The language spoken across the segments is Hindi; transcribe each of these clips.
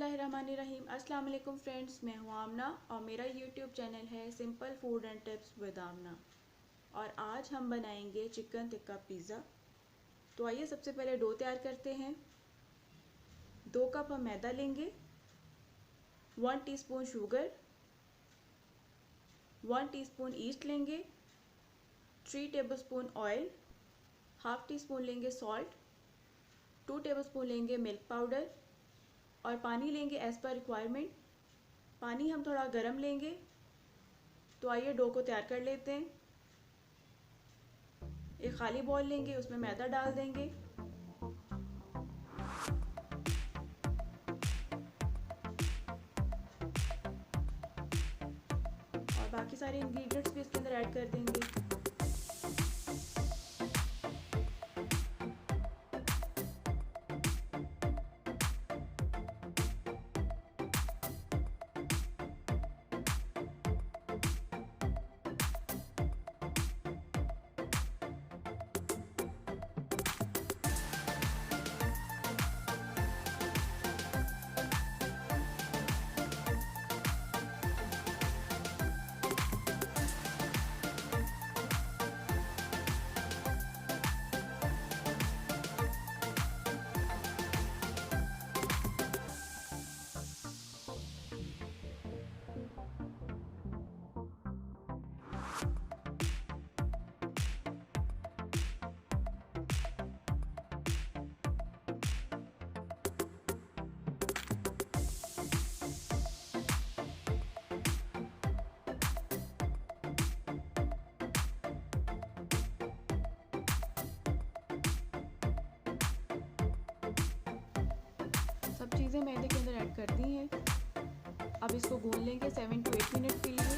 बिस्मिल्लाहिर्रहमानिर्रहीम। अस्सलाम वालेकुम फ्रेंड्स, मैं हूँ आमना और मेरा यूट्यूब चैनल है simple food and tips with Amna. और आज हम बनाएंगे चिकन टिक्का पिज़्ज़ा। तो आइए सबसे पहले डो तैयार करते हैं। 2 कप हम मैदा लेंगे, 1 टीस्पून शुगर, 1 टीस्पून ईस्ट लेंगे, 3 tablespoon oil, half tea spoon लेंगे सॉल्ट, 2 टेबलस्पून लेंगे मिल्क पाउडर और पानी लेंगे एज़ पर रिक्वायरमेंट। पानी हम थोड़ा गर्म लेंगे। तो आइए डो को तैयार कर लेते हैं। एक खाली बॉल लेंगे, उसमें मैदा डाल देंगे और बाकी सारे इंग्रेडिएंट्स भी इसके अंदर ऐड कर देंगे। सब चीज़ें मैदे के अंदर ऐड कर दी हैं। अब इसको गूंद लेंगे 7 to 8 मिनट के लिए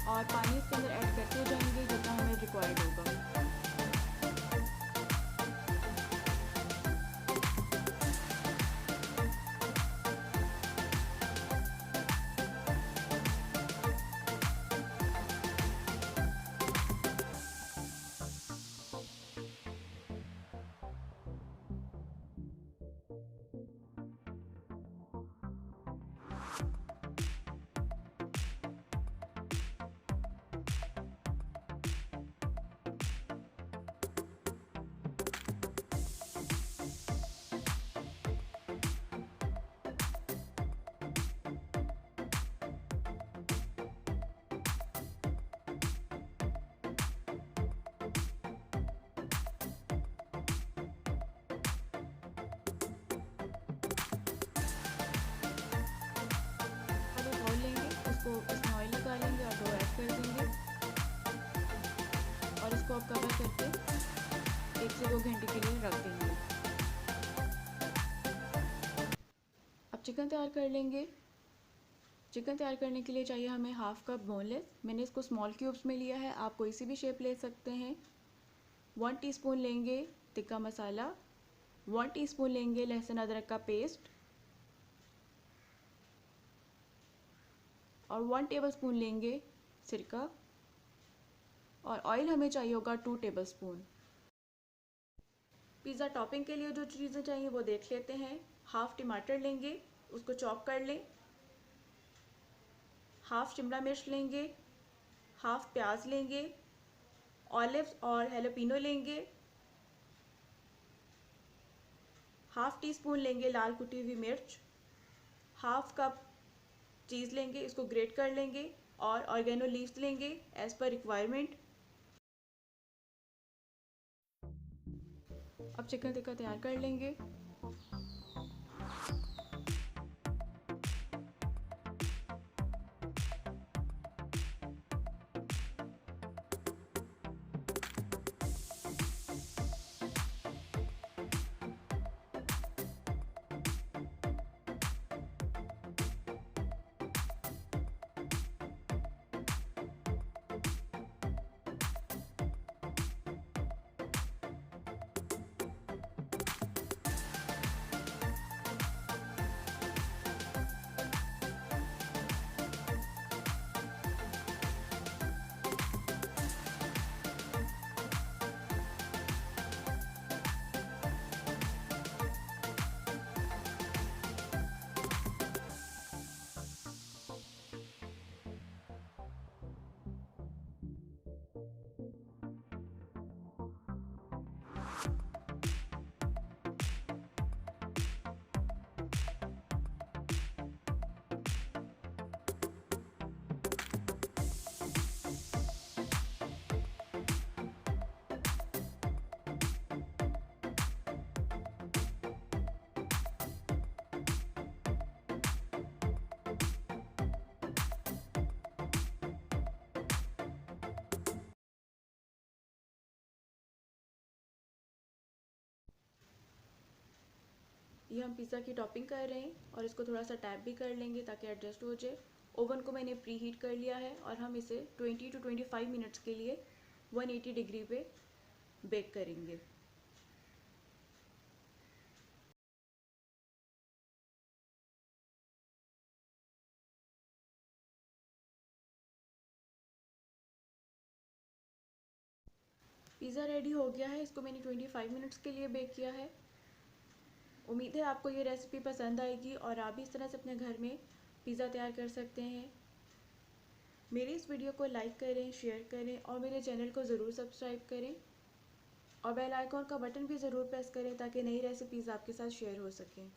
और पानी इसके अंदर ऐड करते जाएंगे जितना हमें रिक्वायर्ड होगा। इसको इसमें ऑयल लगा लेंगे और डो ऐड कर देंगे और इसको अब कवर करके 1 से 2 घंटे के लिए रख देंगे। अब चिकन तैयार कर लेंगे। चिकन तैयार करने के लिए चाहिए हमें हाफ कप बोनलेस। मैंने इसको स्मॉल क्यूब्स में लिया है, आप कोई सी भी शेप ले सकते हैं। 1 टीस्पून लेंगे तिक्का मसाला, 1 टीस्पून लेंगे लहसुन अदरक का पेस्ट और 1 टेबलस्पून लेंगे सिरका और ऑयल हमें चाहिए होगा 2 टेबलस्पून। पिज़्ज़ा टॉपिंग के लिए जो चीज़ें चाहिए वो देख लेते हैं। हाफ टमाटर लेंगे, उसको चॉप कर लें। हाफ शिमला मिर्च लेंगे, हाफ प्याज लेंगे, ऑलिव्स और जैलापेनो लेंगे, हाफ टी स्पून लेंगे लाल कुटी हुई मिर्च, हाफ कप चीज़ लेंगे, इसको ग्रेट कर लेंगे और ऑरेगेनो लीव्स लेंगे एज़ पर रिक्वायरमेंट। अब चिकन टिक्का तैयार कर लेंगे। ये हम पिज़्ज़ा की टॉपिंग कर रहे हैं और इसको थोड़ा सा टैप भी कर लेंगे ताकि एडजस्ट हो जाए। ओवन को मैंने प्री हीट कर लिया है और हम इसे 20 to 25 मिनट्स के लिए 180 डिग्री पे बेक करेंगे। पिज़्ज़ा रेडी हो गया है, इसको मैंने 25 मिनट्स के लिए बेक किया है। उम्मीद है आपको ये रेसिपी पसंद आएगी और आप भी इस तरह से अपने घर में पिज़्ज़ा तैयार कर सकते हैं। मेरे इस वीडियो को लाइक करें, शेयर करें और मेरे चैनल को ज़रूर सब्सक्राइब करें और बेल आइकॉन का बटन भी ज़रूर प्रेस करें ताकि नई रेसिपीज़ आपके साथ शेयर हो सकें।